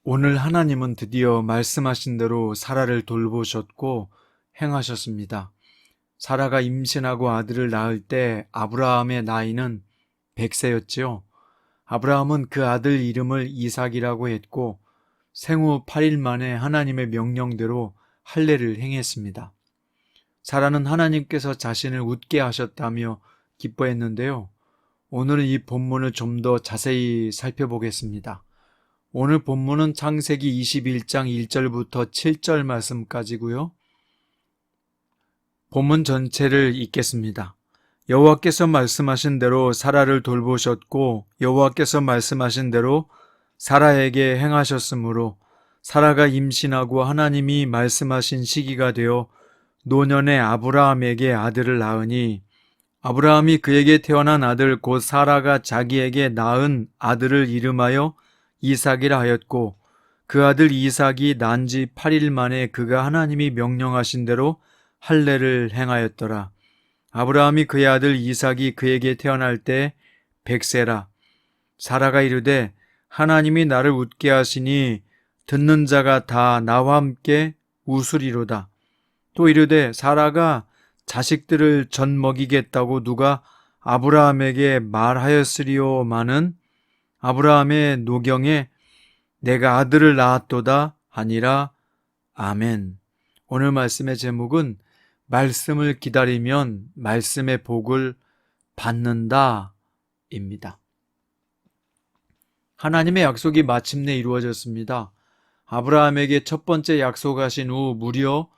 오늘 하나님은 드디어 말씀하신 대로 사라를 돌보셨고 행하셨습니다. 사라가 임신하고 아들을 낳을 때 아브라함의 나이는 100세였지요. 아브라함은 그 아들 이름을 이삭이라고 했고 생후 8일 만에 하나님의 명령대로 할례를 행했습니다. 사라는 하나님께서 자신을 웃게 하셨다며 기뻐했는데요. 오늘은 이 본문을 좀 더 자세히 살펴보겠습니다. 오늘 본문은 창세기 21장 1절부터 7절 말씀까지고요. 본문 전체를 읽겠습니다. 여호와께서 말씀하신 대로 사라를 돌보셨고 여호와께서 말씀하신 대로 사라에게 행하셨으므로 사라가 임신하고 하나님이 말씀하신 시기가 되어 노년에 아브라함에게 아들을 낳으니 아브라함이 그에게 태어난 아들 곧 사라가 자기에게 낳은 아들을 이름하여 이삭이라 하였고 그 아들 이삭이 난 지 8일 만에 그가 하나님이 명령하신 대로 할례를 행하였더라. 아브라함이 그의 아들 이삭이 그에게 태어날 때 100세라. 사라가 이르되 하나님이 나를 웃게 하시니 듣는 자가 다 나와 함께 웃으리로다. 또 이르되 사라가 자식들을 전 먹이겠다고 누가 아브라함에게 말하였으리오마는 아브라함의 노경에 내가 아들을 낳았도다 하니라. 아멘. 오늘 말씀의 제목은 말씀을 기다리면 말씀의 복을 받는다 입니다. 하나님의 약속이 마침내 이루어졌습니다. 아브라함에게 첫 번째 약속하신 후 무려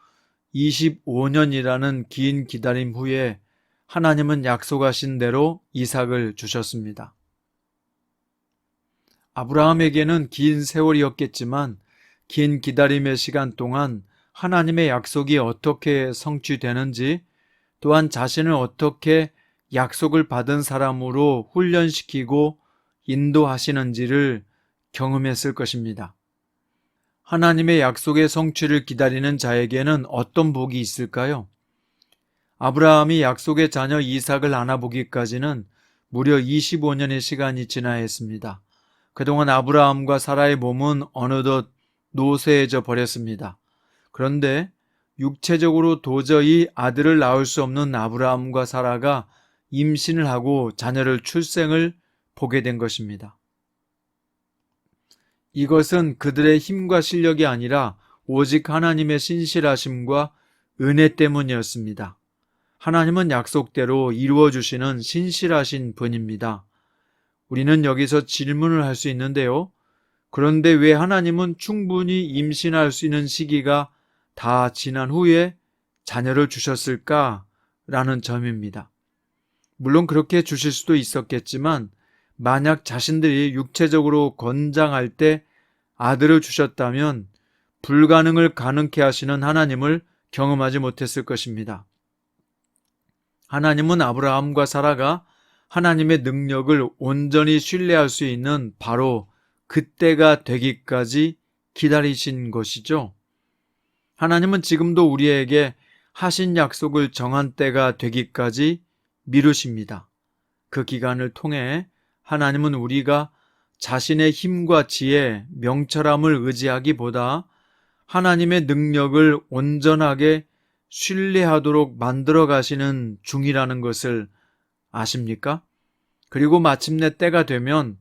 25년이라는 긴 기다림 후에 하나님은 약속하신 대로 이삭을 주셨습니다. 아브라함에게는 긴 세월이었겠지만 긴 기다림의 시간 동안 하나님의 약속이 어떻게 성취되는지 또한 자신을 어떻게 약속을 받은 사람으로 훈련시키고 인도하시는지를 경험했을 것입니다. 하나님의 약속의 성취를 기다리는 자에게는 어떤 복이 있을까요? 아브라함이 약속의 자녀 이삭을 안아보기까지는 무려 25년의 시간이 지나야 했습니다. 그동안 아브라함과 사라의 몸은 어느덧 노쇠해져 버렸습니다. 그런데 육체적으로 도저히 아들을 낳을 수 없는 아브라함과 사라가 임신을 하고 자녀를 출생을 보게 된 것입니다. 이것은 그들의 힘과 실력이 아니라 오직 하나님의 신실하심과 은혜 때문이었습니다. 하나님은 약속대로 이루어주시는 신실하신 분입니다. 우리는 여기서 질문을 할 수 있는데요. 그런데 왜 하나님은 충분히 임신할 수 있는 시기가 다 지난 후에 자녀를 주셨을까? 라는 점입니다. 물론 그렇게 주실 수도 있었겠지만 만약 자신들이 육체적으로 건장할 때 아들을 주셨다면 불가능을 가능케 하시는 하나님을 경험하지 못했을 것입니다. 하나님은 아브라함과 사라가 하나님의 능력을 온전히 신뢰할 수 있는 바로 그때가 되기까지 기다리신 것이죠. 하나님은 지금도 우리에게 하신 약속을 정한 때가 되기까지 미루십니다. 그 기간을 통해 하나님은 우리가 자신의 힘과 지혜, 명철함을 의지하기보다 하나님의 능력을 온전하게 신뢰하도록 만들어 가시는 중이라는 것을 아십니까? 그리고 마침내 때가 되면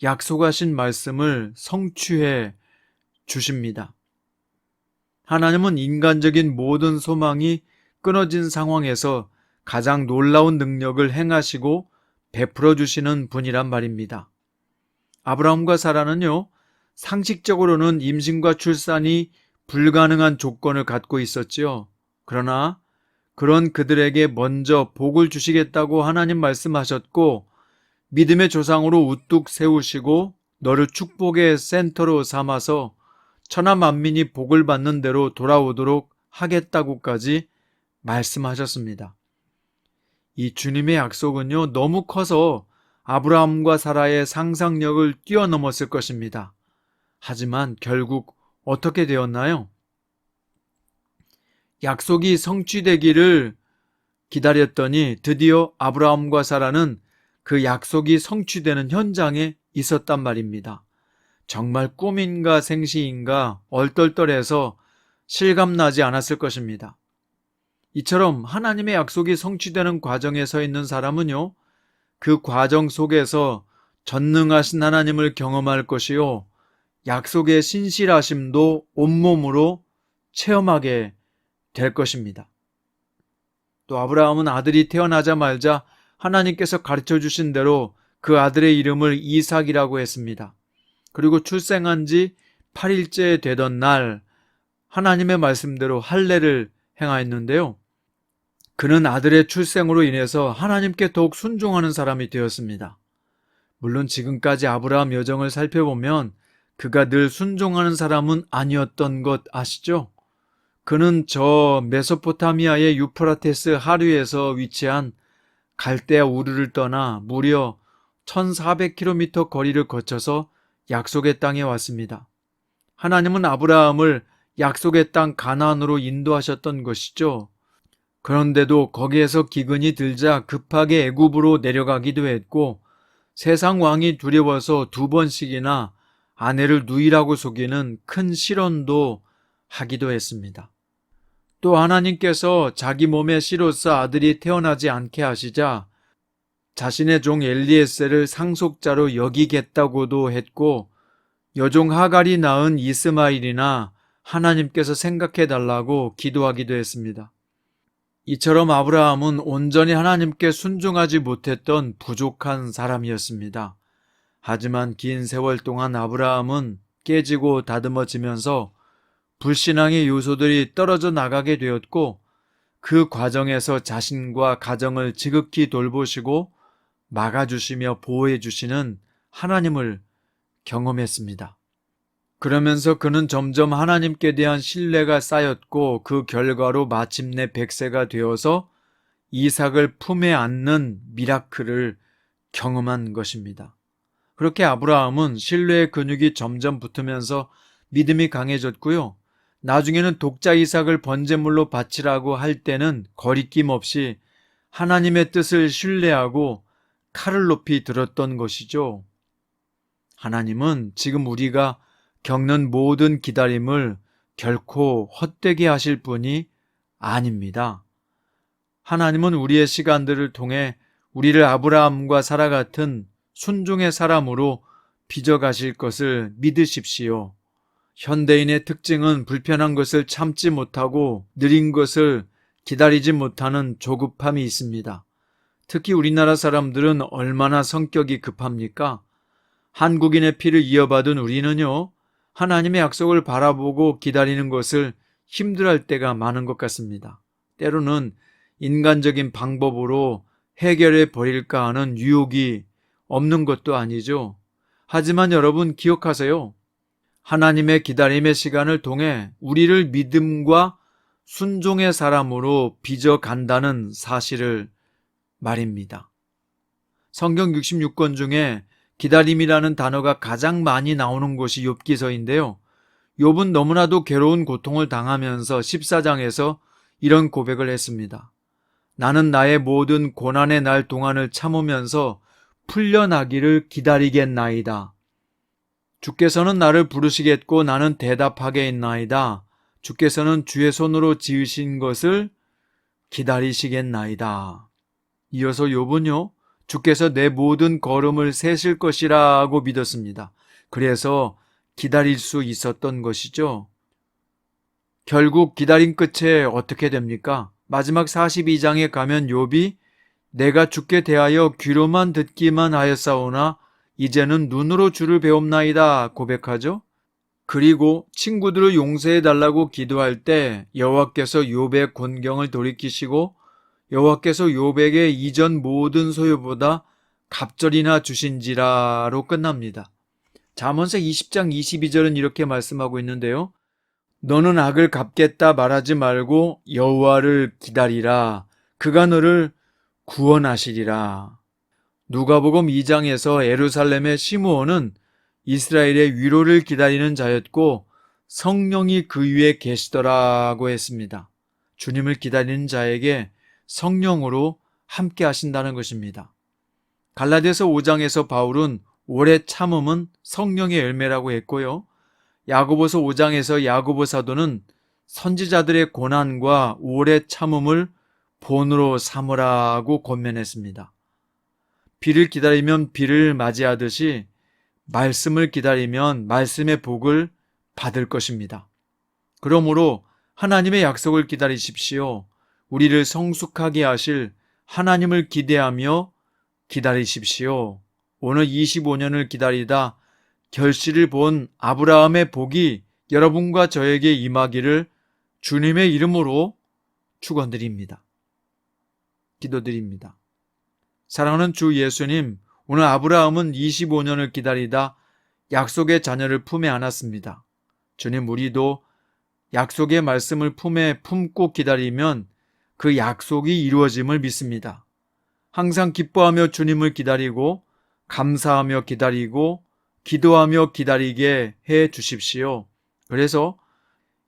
약속하신 말씀을 성취해 주십니다. 하나님은 인간적인 모든 소망이 끊어진 상황에서 가장 놀라운 능력을 행하시고 베풀어 주시는 분이란 말입니다. 아브라함과 사라는요, 상식적으로는 임신과 출산이 불가능한 조건을 갖고 있었지요. 그러나 그런 그들에게 먼저 복을 주시겠다고 하나님 말씀하셨고 믿음의 조상으로 우뚝 세우시고 너를 축복의 센터로 삼아서 천하 만민이 복을 받는 대로 돌아오도록 하겠다고까지 말씀하셨습니다. 이 주님의 약속은요, 너무 커서 아브라함과 사라의 상상력을 뛰어넘었을 것입니다. 하지만 결국 어떻게 되었나요? 약속이 성취되기를 기다렸더니 드디어 아브라함과 사라는 그 약속이 성취되는 현장에 있었단 말입니다. 정말 꿈인가 생시인가 얼떨떨해서 실감나지 않았을 것입니다. 이처럼 하나님의 약속이 성취되는 과정에 서 있는 사람은요, 그 과정 속에서 전능하신 하나님을 경험할 것이요, 약속의 신실하심도 온몸으로 체험하게 될 것입니다. 또 아브라함은 아들이 태어나자마자 하나님께서 가르쳐 주신 대로 그 아들의 이름을 이삭이라고 했습니다. 그리고 출생한 지 8일째 되던 날 하나님의 말씀대로 할례를 행하였는데요. 그는 아들의 출생으로 인해서 하나님께 더욱 순종하는 사람이 되었습니다. 물론 지금까지 아브라함 여정을 살펴보면 그가 늘 순종하는 사람은 아니었던 것 아시죠? 그는 저 메소포타미아의 유프라테스 하류에서 위치한 갈대아 우르를 떠나 무려 1400km 거리를 거쳐서 약속의 땅에 왔습니다. 하나님은 아브라함을 약속의 땅 가나안으로 인도하셨던 것이죠. 그런데도 거기에서 기근이 들자 급하게 애굽으로 내려가기도 했고 세상 왕이 두려워서 2번씩이나 아내를 누이라고 속이는 큰 실언도 하기도 했습니다. 또 하나님께서 자기 몸에 씨로서 아들이 태어나지 않게 하시자 자신의 종 엘리에셀을 상속자로 여기겠다고도 했고 여종 하갈이 낳은 이스마일이나 하나님께서 생각해 달라고 기도하기도 했습니다. 이처럼 아브라함은 온전히 하나님께 순종하지 못했던 부족한 사람이었습니다. 하지만 긴 세월 동안 아브라함은 깨지고 다듬어지면서 불신앙의 요소들이 떨어져 나가게 되었고 그 과정에서 자신과 가정을 지극히 돌보시고 막아주시며 보호해주시는 하나님을 경험했습니다. 그러면서 그는 점점 하나님께 대한 신뢰가 쌓였고 그 결과로 마침내 100세가 되어서 이삭을 품에 안는 미라클을 경험한 것입니다. 그렇게 아브라함은 신뢰의 근육이 점점 붙으면서 믿음이 강해졌고요. 나중에는 독자 이삭을 번제물로 바치라고 할 때는 거리낌 없이 하나님의 뜻을 신뢰하고 칼을 높이 들었던 것이죠. 하나님은 지금 우리가 겪는 모든 기다림을 결코 헛되게 하실 분이 아닙니다. 하나님은 우리의 시간들을 통해 우리를 아브라함과 사라 같은 순종의 사람으로 빚어가실 것을 믿으십시오. 현대인의 특징은 불편한 것을 참지 못하고 느린 것을 기다리지 못하는 조급함이 있습니다. 특히 우리나라 사람들은 얼마나 성격이 급합니까? 한국인의 피를 이어받은 우리는요, 하나님의 약속을 바라보고 기다리는 것을 힘들어할 때가 많은 것 같습니다. 때로는 인간적인 방법으로 해결해 버릴까 하는 유혹이 없는 것도 아니죠. 하지만 여러분 기억하세요. 하나님의 기다림의 시간을 통해 우리를 믿음과 순종의 사람으로 빚어간다는 사실을 말입니다. 성경 66권 중에 기다림이라는 단어가 가장 많이 나오는 곳이 욥기서인데요. 욥은 너무나도 괴로운 고통을 당하면서 14장에서 이런 고백을 했습니다. 나는 나의 모든 고난의 날 동안을 참으면서 풀려나기를 기다리겠나이다. 주께서는 나를 부르시겠고 나는 대답하겠나이다. 주께서는 주의 손으로 지으신 것을 기다리시겠나이다. 이어서 욥은요, 주께서 내 모든 걸음을 세실 것이라고 믿었습니다. 그래서 기다릴 수 있었던 것이죠. 결국 기다림 끝에 어떻게 됩니까? 마지막 42장에 가면 욥이 내가 주께 대하여 귀로만 듣기만 하였사오나 이제는 눈으로 주를 배웁나이다 고백하죠. 그리고 친구들을 용서해달라고 기도할 때 여호와께서 욥의 곤경을 돌이키시고 여호와께서 욥에게 이전 모든 소유보다 갑절이나 주신지라로 끝납니다. 잠언서 20장 22절은 이렇게 말씀하고 있는데요. 너는 악을 갚겠다 말하지 말고 여호와를 기다리라. 그가 너를 구원하시리라. 누가복음 2장에서 예루살렘의 시므온은 이스라엘의 위로를 기다리는 자였고 성령이 그 위에 계시더라고 했습니다. 주님을 기다리는 자에게 성령으로 함께 하신다는 것입니다. 갈라디아서 5장에서 바울은 오래 참음은 성령의 열매라고 했고요. 야고보서 5장에서 야고보 사도는 선지자들의 고난과 오래 참음을 본으로 삼으라고 권면했습니다. 비를 기다리면 비를 맞이하듯이 말씀을 기다리면 말씀의 복을 받을 것입니다. 그러므로 하나님의 약속을 기다리십시오. 우리를 성숙하게 하실 하나님을 기대하며 기다리십시오. 오늘 25년을 기다리다 결실을 본 아브라함의 복이 여러분과 저에게 임하기를 주님의 이름으로 축원드립니다. 기도드립니다. 사랑하는 주 예수님, 오늘 아브라함은 25년을 기다리다 약속의 자녀를 품에 안았습니다. 주님, 우리도 약속의 말씀을 품에 품고 기다리면 그 약속이 이루어짐을 믿습니다. 항상 기뻐하며 주님을 기다리고 감사하며 기다리고 기도하며 기다리게 해 주십시오. 그래서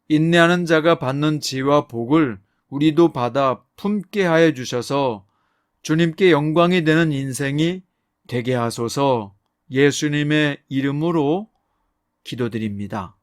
인내하는 자가 받는 지혜와 복을 우리도 받아 품게 하여 주셔서 주님께 영광이 되는 인생이 되게 하소서. 예수님의 이름으로 기도드립니다.